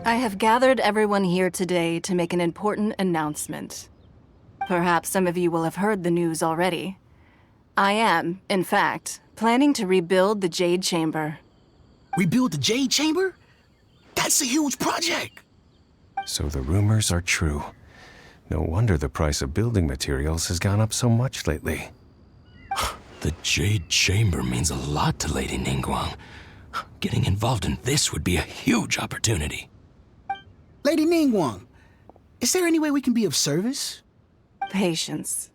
I have gathered everyone here today to make an important announcement. Perhaps some of you will have heard the news already. I am, in fact, planning to rebuild the Jade Chamber. Rebuild the Jade Chamber? That's a huge project! So the rumors are true. No wonder the price of building materials has gone up so much lately. The Jade Chamber means a lot to Lady Ningguang. Getting involved in this would be a huge opportunity. Lady Ningguang, is there any way we can be of service? Patience.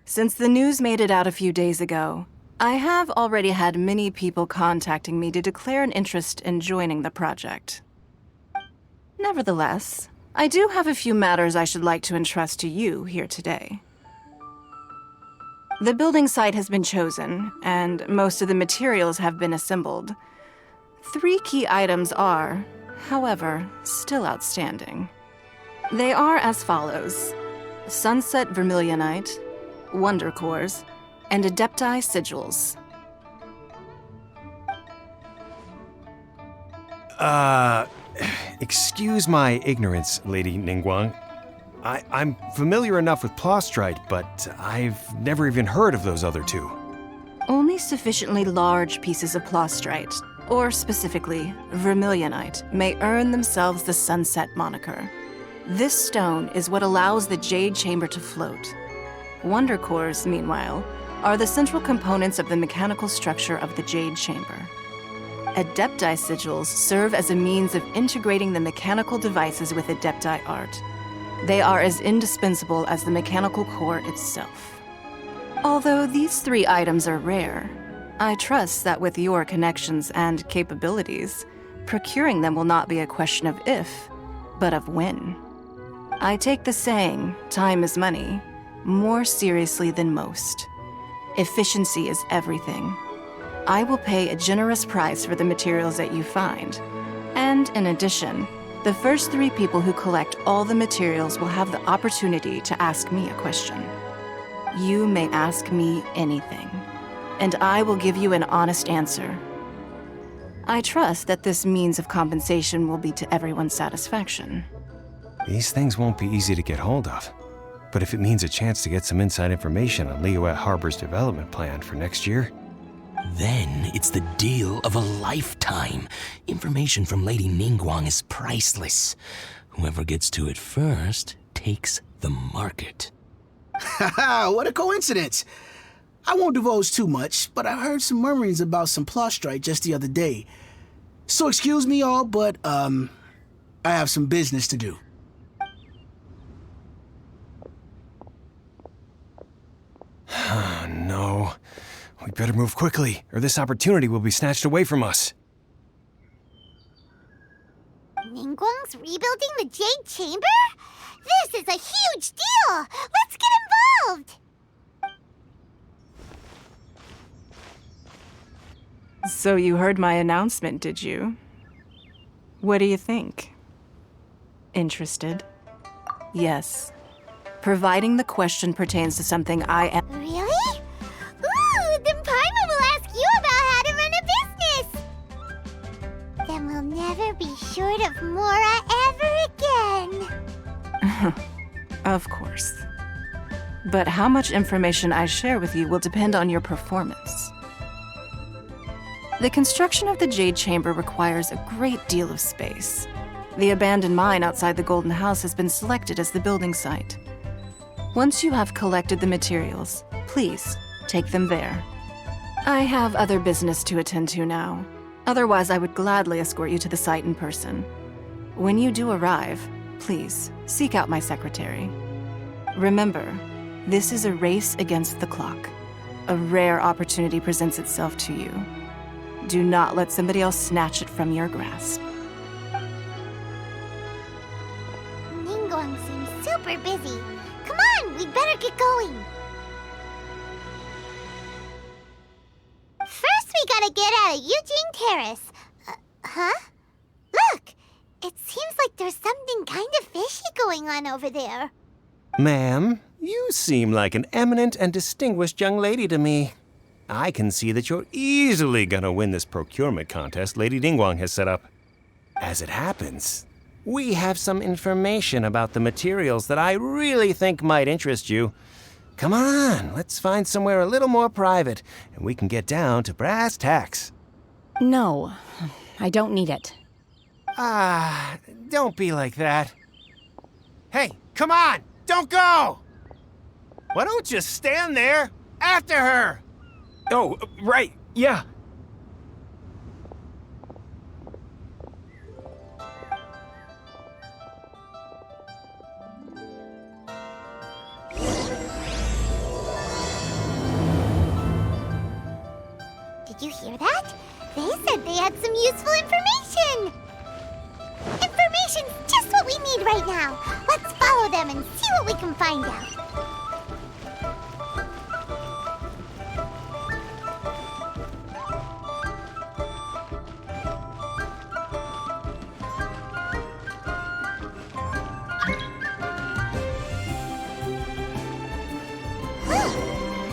Since the news made it out a few days ago, I have already had many people contacting me to declare an interest in joining the project. Nevertheless, I do have a few matters I should like to entrust to you here today. The building site has been chosen, and most of the materials have been assembled. 3 key items are, however, still outstanding. They are as follows: sunset vermilionite, wonder cores, and adepti sigils. Excuse my ignorance, Lady Ningguang. I'm familiar enough with plastrite, but I've never even heard of those other 2. Only sufficiently large pieces of plastrite, or specifically vermilionite, may earn themselves the sunset moniker. This stone is what allows the Jade Chamber to float. Wonder cores, meanwhile, are the central components of the mechanical structure of the Jade Chamber. Adepti sigils serve as a means of integrating the mechanical devices with adepti art. They are as indispensable as the mechanical core itself. Although these 3 items are rare, I trust that with your connections and capabilities, procuring them will not be a question of if, but of when. I take the saying, time is money, more seriously than most. Efficiency is everything. I will pay a generous price for the materials that you find. And in addition, the first 3 people who collect all the materials will have the opportunity to ask me a question. You may ask me anything, and I will give you an honest answer. I trust that this means of compensation will be to everyone's satisfaction. These things won't be easy to get hold of. But if it means a chance to get some inside information on Liyuet Harbor's development plan for next year, then it's the deal of a lifetime. Information from Lady Ningguang is priceless. Whoever gets to it first takes the market. Haha, what a coincidence. I won't divulge too much, but I heard some murmurings about some plastrite just the other day. So excuse me all, but, I have some business to do. No. We better move quickly, or this opportunity will be snatched away from us. Ningguang's rebuilding the Jade Chamber? This is a huge deal! Let's get involved! So you heard my announcement, did you? What do you think? Interested? Yes. Providing the question pertains to something I am— Really? Ooh, then Paimon will ask you about how to run a business! Then we'll never be short of Mora ever again. Of course. But how much information I share with you will depend on your performance. The construction of the Jade Chamber requires a great deal of space. The abandoned mine outside the Golden House has been selected as the building site. Once you have collected the materials, please take them there. I have other business to attend to now. Otherwise, I would gladly escort you to the site in person. When you do arrive, please seek out my secretary. Remember, this is a race against the clock. A rare opportunity presents itself to you. Do not let somebody else snatch it from your grasp. Ningguang seems super busy. Come on, we'd better get going. First, we gotta get out of Eugene Terrace. Huh? Look! It seems like there's something kind of fishy going on over there. Ma'am, you seem like an eminent and distinguished young lady to me. I can see that you're easily gonna win this procurement contest Lady Ningguang has set up. As it happens, we have some information about the materials that I really think might interest you. Come on, let's find somewhere a little more private, and we can get down to brass tacks. No, I don't need it. Don't be like that. Hey, come on! Don't go! Why don't you stand there? After her! Oh, right, yeah. Did you hear that? They said they had some useful information. Information's just what we need right now. Let's follow them and see what we can find out.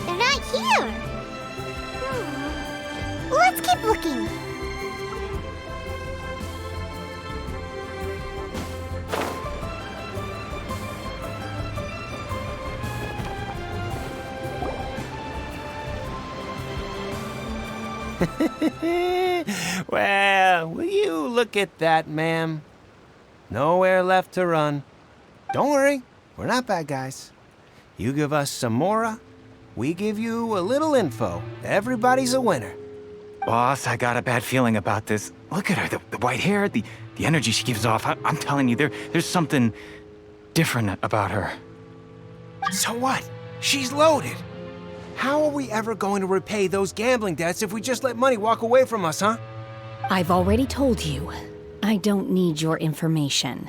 They're not here. Let's keep looking. Well, will you look at that, ma'am? Nowhere left to run. Don't worry, we're not bad guys. You give us some mora, we give you a little info. Everybody's a winner. Boss, I got a bad feeling about this. Look at her, the white hair, the energy she gives off. I'm telling you, there's something different about her. So what? She's loaded. How are we ever going to repay those gambling debts if we just let money walk away from us, huh? I've already told you, I don't need your information.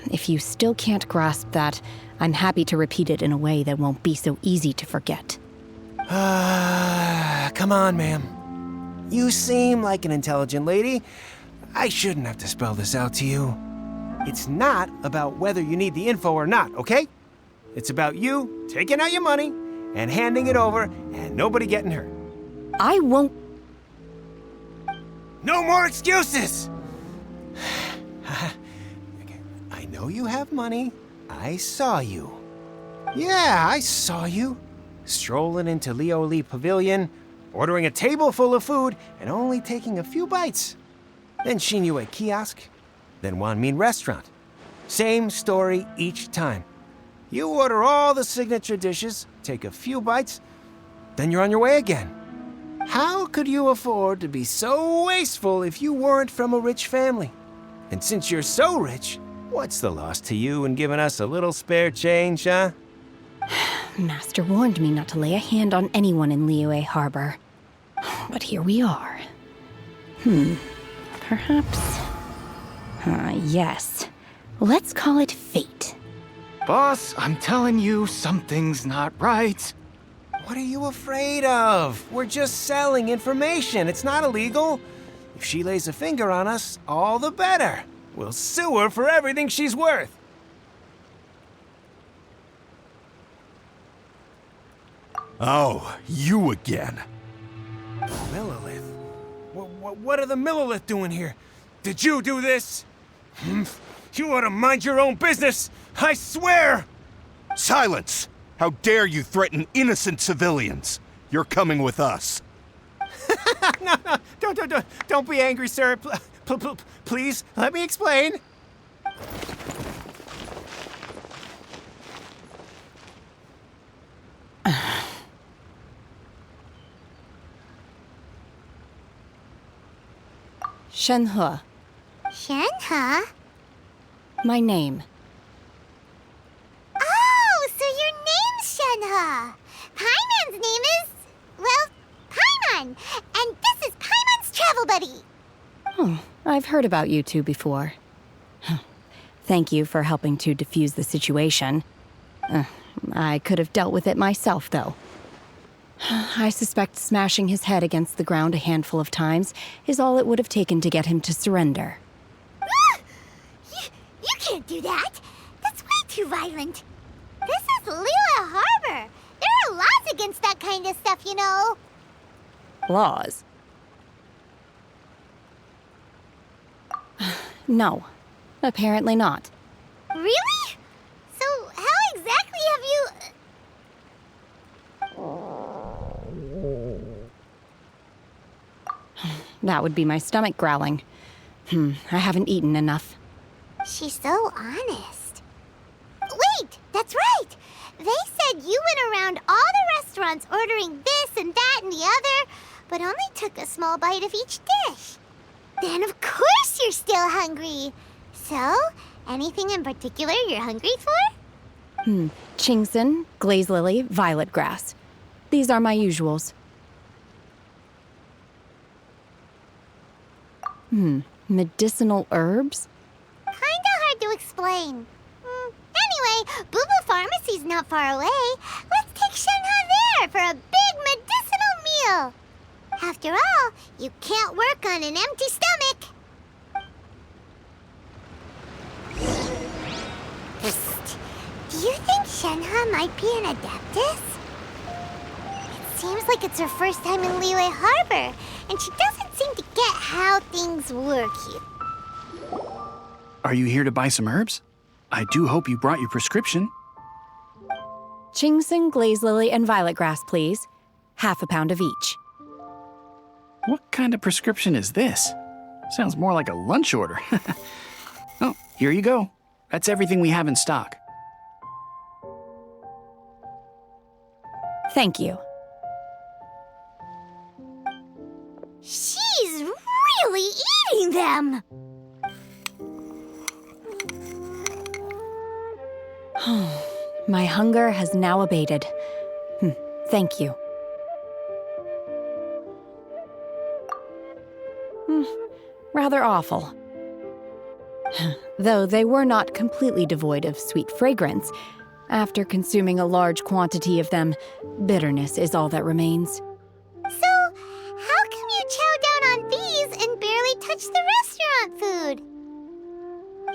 If you still can't grasp that, I'm happy to repeat it in a way that won't be so easy to forget. Come on, ma'am. You seem like an intelligent lady. I shouldn't have to spell this out to you. It's not about whether you need the info or not, okay? It's about you taking out your money and handing it over and nobody getting hurt. I won't. No more excuses! I know you have money. I saw you. Yeah, I saw you. Strolling into Leo Lee Pavilion, ordering a table full of food, and only taking a few bites. Then Shinyue Kiosk, then Wanmin Restaurant. Same story each time. You order all the signature dishes, take a few bites, then you're on your way again. How could you afford to be so wasteful if you weren't from a rich family? And since you're so rich, what's the loss to you in giving us a little spare change, huh? Master warned me not to lay a hand on anyone in Liyue Harbor. But here we are. Perhaps... yes. Let's call it fate. Boss, I'm telling you, something's not right. What are you afraid of? We're just selling information. It's not illegal. If she lays a finger on us, all the better. We'll sue her for everything she's worth. Oh, you again. Millilith? What are the Millilith doing here? Did you do this? You ought to mind your own business, I swear! Silence! How dare you threaten innocent civilians? You're coming with us. No, don't be angry, sir. Please, let me explain. Shenhe, Shenhe? my name. Oh, so your name's Shenhe. Paimon's name is, well, Paimon. And this is Paimon's travel buddy. Oh, I've heard about you two before. Thank you for helping to defuse the situation. I could have dealt with it myself, though. I suspect smashing his head against the ground a handful of times is all it would have taken to get him to surrender. You can't do that. That's way too violent. This is Liyue Harbor. There are are laws against that kind of stuff, you know. Laws? No, apparently not. Really? So how exactly have you... That would be my stomach growling. I haven't eaten enough. She's so honest. Wait, that's right! They said you went around all the restaurants ordering this and that and the other, but only took a small bite of each dish. Then of course you're still hungry. So, anything in particular you're hungry for? Chingson, glaze lily, violet grass. These are my usuals. Medicinal herbs? Kinda hard to explain. Anyway, Boo Boo Pharmacy's not far away. Let's take Shenhe there for a big medicinal meal. After all, you can't work on an empty stomach. Psst. Do you think Shenhe might be an adeptus? It seems like it's her first time in Liyue Harbor, and she doesn't seem to get how things work here. Are you here to buy some herbs? I do hope you brought your prescription. Chingson, glaze lily, and violet grass, please. Half a pound of each. What kind of prescription is this? Sounds more like a lunch order. Oh, here you go. That's everything we have in stock. Thank you. She's really eating them! My hunger has now abated. Thank you. Rather awful. Though they were not completely devoid of sweet fragrance, after consuming a large quantity of them, bitterness is all that remains. So, how come you chow down on these and barely touch the restaurant food?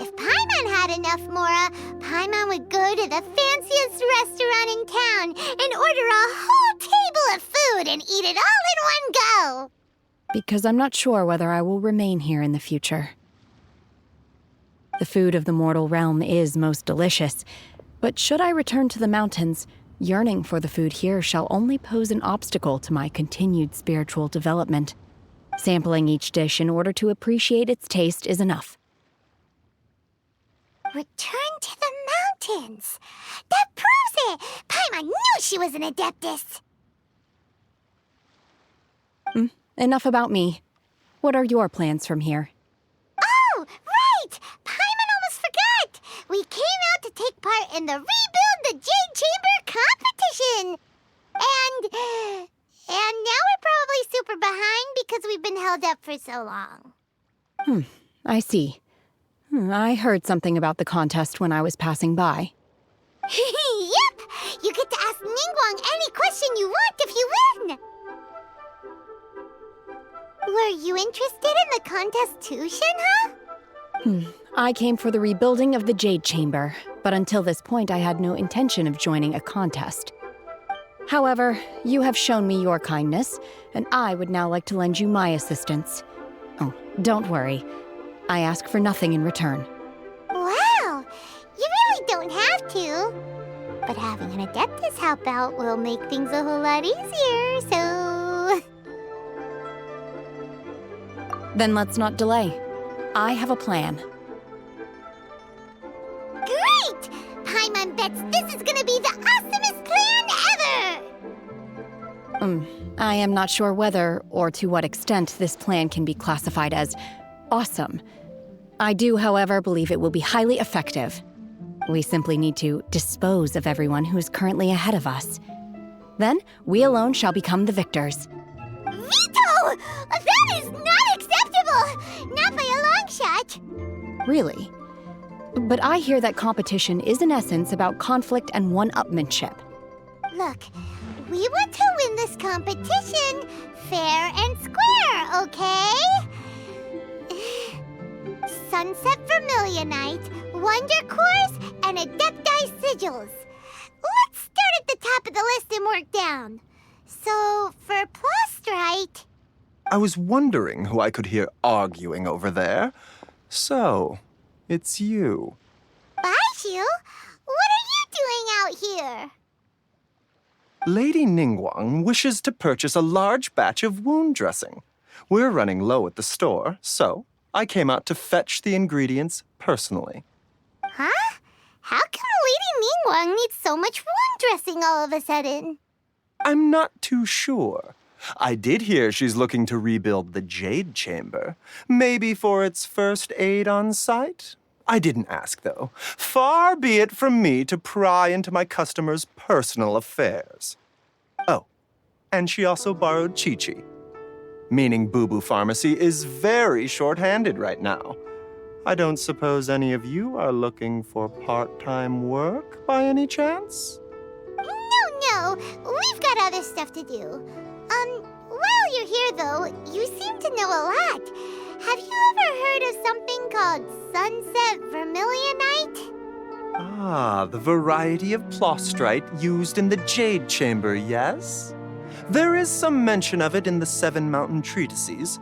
If Paimon had enough, Mora, Paimon would go to the fanciest restaurant in town and order a whole table of food and eat it all in one go. Because I'm not sure whether I will remain here in the future. The food of the mortal realm is most delicious, but should I return to the mountains, yearning for the food here shall only pose an obstacle to my continued spiritual development. Sampling each dish in order to appreciate its taste is enough. Return to the mountains. That proves it! Paimon knew she was an adeptus. Enough about me. What are your plans from here? Oh, right! Paimon almost forgot! We came out to take part in the Rebuild the Jade Chamber competition! And now we're probably super behind because we've been held up for so long. I see. I heard something about the contest when I was passing by. Yep! You get to ask Ningguang any question you want if you win! Were you interested in the contest too, Shenhe? I came for the rebuilding of the Jade Chamber, but until this point I had no intention of joining a contest. However, you have shown me your kindness, and I would now like to lend you my assistance. Oh, don't worry. I ask for nothing in return. Wow! You really don't have to. But having an adeptus help out will make things a whole lot easier, so... Then let's not delay. I have a plan. Great! Paimon bets this is gonna be the awesomest plan ever! I am not sure whether or to what extent this plan can be classified as awesome. I do, however, believe it will be highly effective. We simply need to dispose of everyone who is currently ahead of us. Then, we alone shall become the victors. Vito! That is not acceptable! Not by a long shot! Really? But I hear that competition is in essence about conflict and one-upmanship. Look, we want to win this competition fair and square, okay? Sunset Vermilionite, Wonder Cores, and Adepti Sigils. Let's start at the top of at the list and work down. So, for Plostrite... I was wondering who I could hear arguing over there. So, it's you. Baiju? What are you doing out here? Lady Ningguang wishes to purchase a large batch of wound dressing. We're running low at the store, so I came out to fetch the ingredients personally. Huh? How come Lady Ningguang needs so much wound dressing all of a sudden? I'm not too sure. I did hear she's looking to rebuild the Jade Chamber. Maybe for its first aid on site? I didn't ask, though. Far be it from me to pry into my customers' personal affairs. Oh, and she also borrowed Chi-Chi. Meaning Boo Boo Pharmacy is very short-handed right now. I don't suppose any of you are looking for part-time work by any chance? No, we've got other stuff to do. While you're here, though, you seem to know a lot. Have you ever heard of something called sunset vermilionite? Ah, the variety of plostrite used in the Jade Chamber, yes? There is some mention of it in the 7 mountain treatises.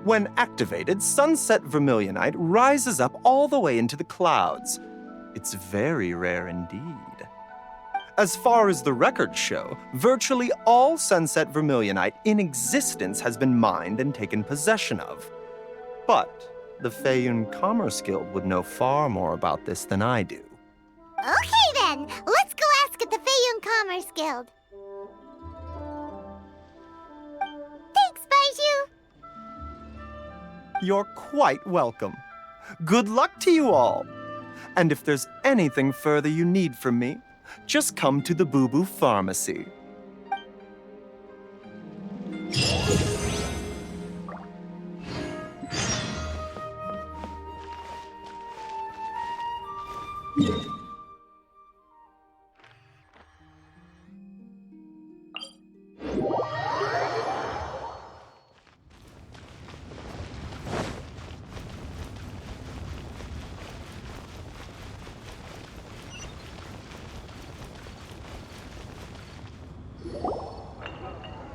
When activated, sunset vermilionite rises up all the way into the clouds. It's very rare indeed. As far as the records show, virtually all sunset vermilionite in existence has been mined and taken possession of. But the Feiyun Commerce Guild would know far more about this than I do. Okay then, let's go ask at the Feiyun Commerce Guild. Thanks, Baiju. You're quite welcome. Good luck to you all. And if there's anything further you need from me, just come to the Boo Boo Pharmacy.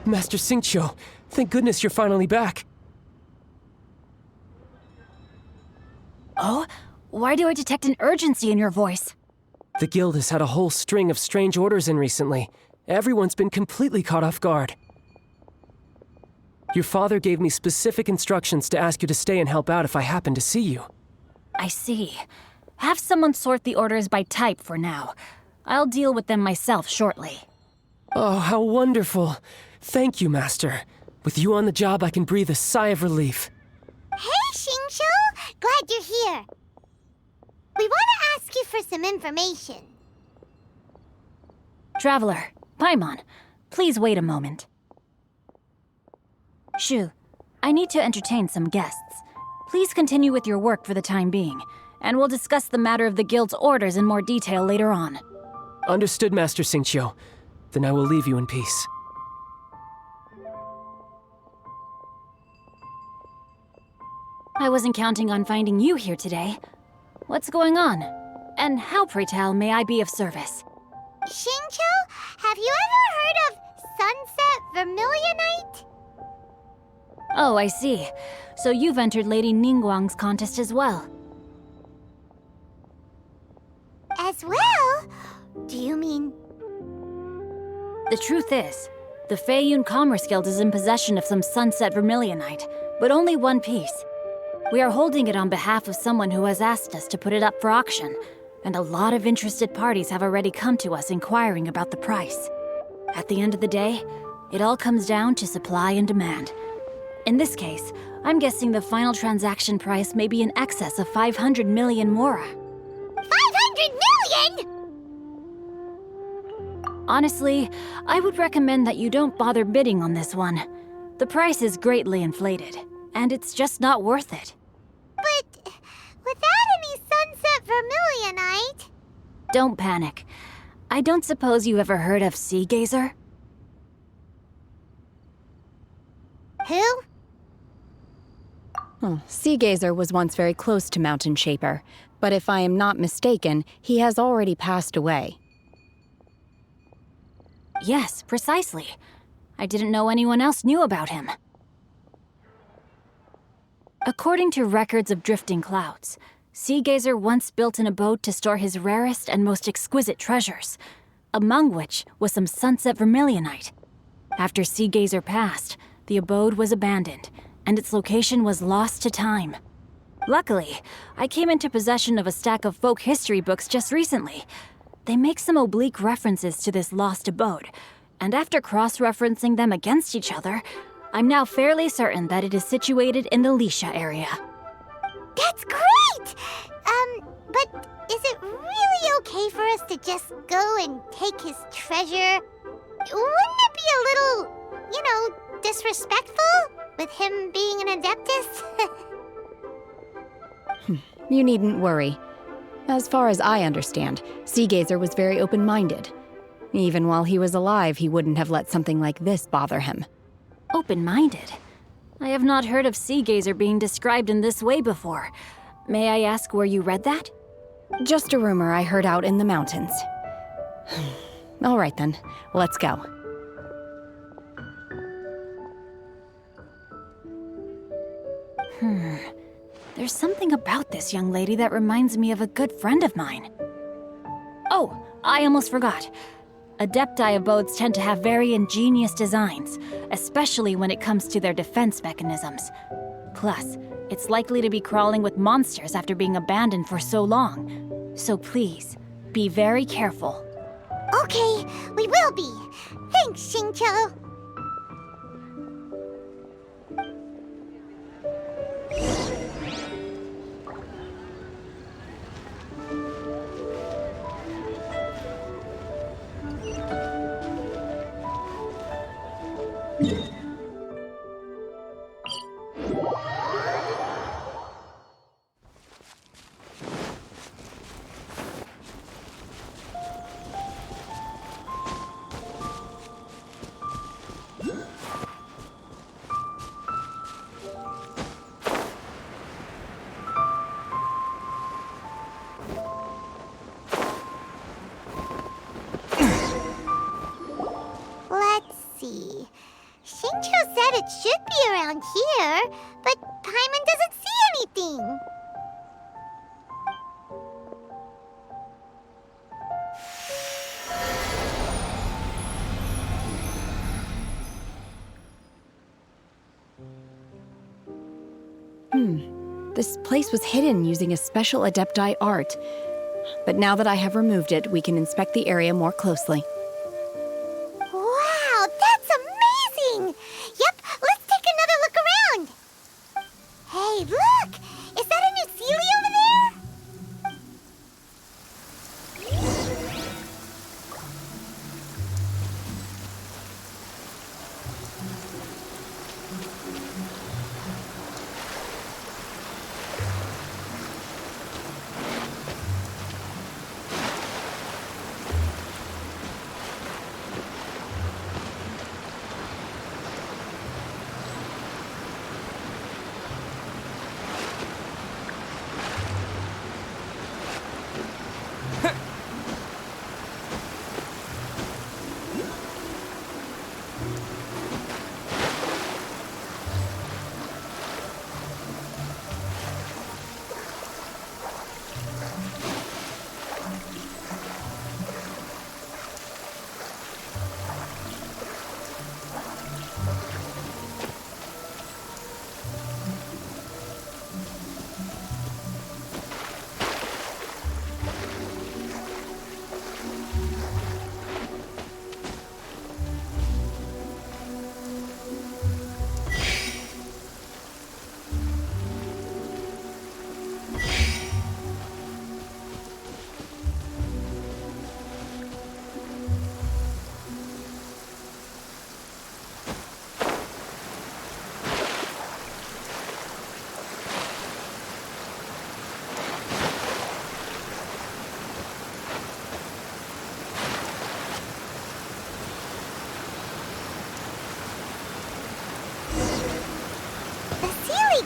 Master Xingqiu, thank goodness you're finally back. Oh? Why do I detect an urgency in your voice? The guild has had a whole string of strange orders in recently. Everyone's been completely caught off guard. Your father gave me specific instructions to ask you to stay and help out if I happen to see you. I see. Have someone sort the orders by type for now. I'll deal with them myself shortly. Oh, how wonderful. Thank you, Master. With you on the job, I can breathe a sigh of relief. Hey, Xingqiu! Glad you're here. We want to ask you for some information. Traveler, Paimon, please wait a moment. Shu, I need to entertain some guests. Please continue with your work for the time being, and we'll discuss the matter of the guild's orders in more detail later on. Understood, Master Xingqiu. Then I will leave you in peace. I wasn't counting on finding you here today. What's going on? And how, pray tell, may I be of service? Xingqiu, have you ever heard of sunset vermilionite? Oh, I see. So you've entered Lady Ningguang's contest as well. As well? Do you mean... The truth is, the Feiyun Commerce Guild is in possession of some sunset vermilionite, but only one piece. We are holding it on behalf of someone who has asked us to put it up for auction, and a lot of interested parties have already come to us inquiring about the price. At the end of the day, it all comes down to supply and demand. In this case, I'm guessing the final transaction price may be in excess of 500 million mora. 500 million?! Honestly, I would recommend that you don't bother bidding on this one. The price is greatly inflated, and it's just not worth it. But without any sunset vermilionite... Don't panic. I don't suppose you ever heard of Sea Gazer? Who? Sea Gazer was once very close to Mountain Shaper, but if I am not mistaken, he has already passed away. Yes, precisely. I didn't know anyone else knew about him. According to records of drifting clouds, Seagazer once built an abode to store his rarest and most exquisite treasures, among which was some sunset vermilionite. After Seagazer passed, the abode was abandoned, and its location was lost to time. Luckily, I came into possession of a stack of folk history books just recently. They make some oblique references to this lost abode, and after cross-referencing them against each other, I'm now fairly certain that it is situated in the Lisha area. That's great! But is it really okay for us to just go and take his treasure? Wouldn't it be a little, disrespectful? With him being an Adeptus? You needn't worry. As far as I understand, Seagazer was very open-minded. Even while he was alive, he wouldn't have let something like this bother him. Open-minded? I have not heard of Seagazer being described in this way before. May I ask where you read that? Just a rumor I heard out in the mountains. All right then, let's go. There's something about this young lady that reminds me of a good friend of mine. Oh, I almost forgot. Adepti abodes tend to have very ingenious designs, especially when it comes to their defense mechanisms. Plus, it's likely to be crawling with monsters after being abandoned for so long. So please, be very careful. Okay, we will be. Thanks, Xingqiu. Let's see. Xingqiu said it should be around here, but Paimon doesn't see anything. This place was hidden using a special Adepti art. But now that I have removed it, we can inspect the area more closely. Wow, that's amazing! Yep, let's take another look around. Hey, look! Is that a new Sealy over there?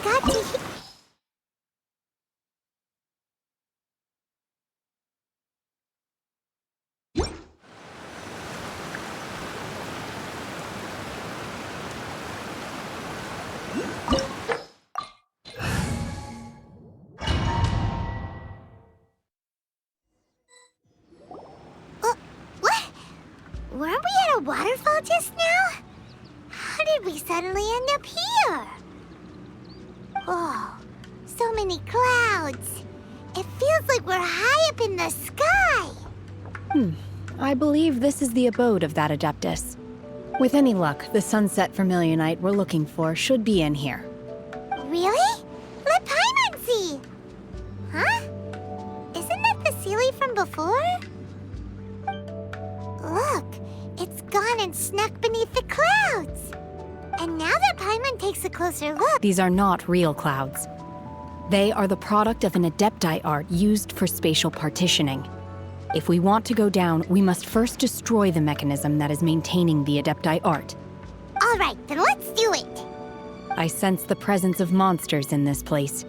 Got to hear. a waterfall just now? How did we suddenly end up here? Oh, so many clouds. It feels like we're high up in the sky. I believe this is the abode of that Adeptus. With any luck, the sunset vermilionite we're looking for should be in here. Really? Let Paimon see. Huh? Isn't that the Sealy from before? Look, it's gone and snuck beneath the clouds. And now that Paimon takes a closer look... These are not real clouds. They are the product of an Adepti art used for spatial partitioning. If we want to go down, we must first destroy the mechanism that is maintaining the Adepti art. All right, then let's do it. I sense the presence of monsters in this place.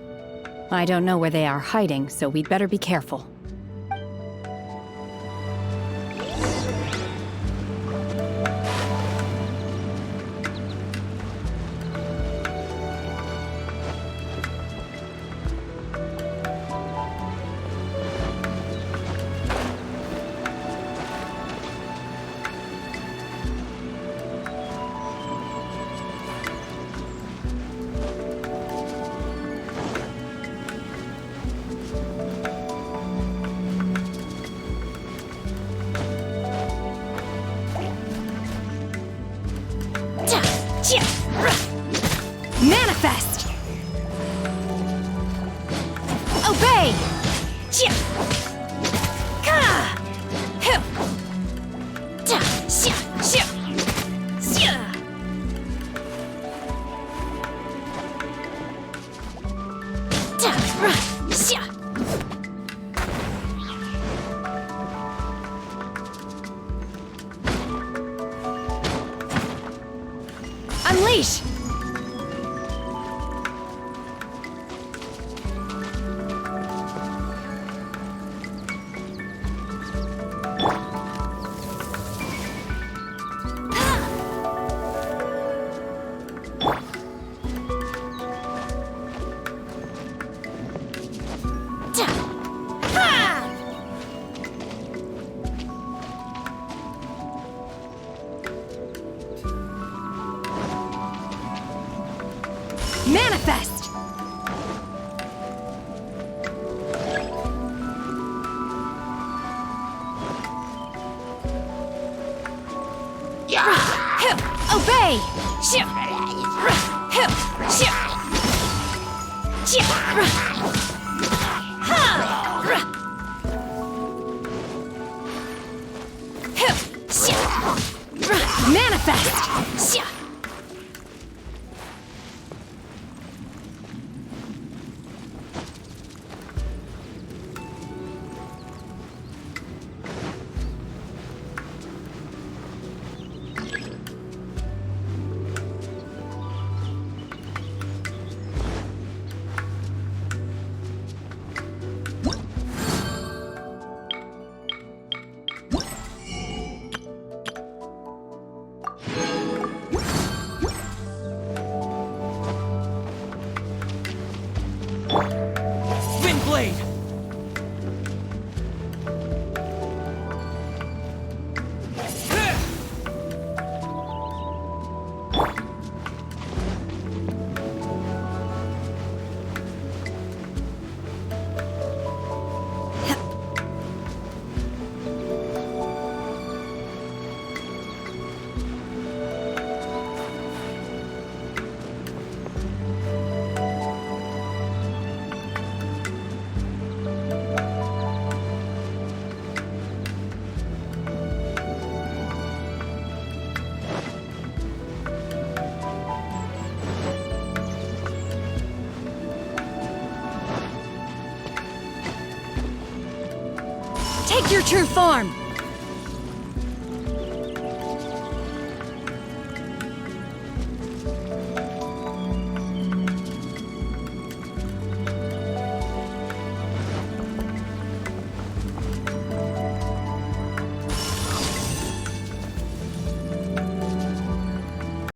I don't know where they are hiding, so we'd better be careful. Manifest! Obey! Unleash! Manifest! Obey! Manifest! Blade! Take your true form!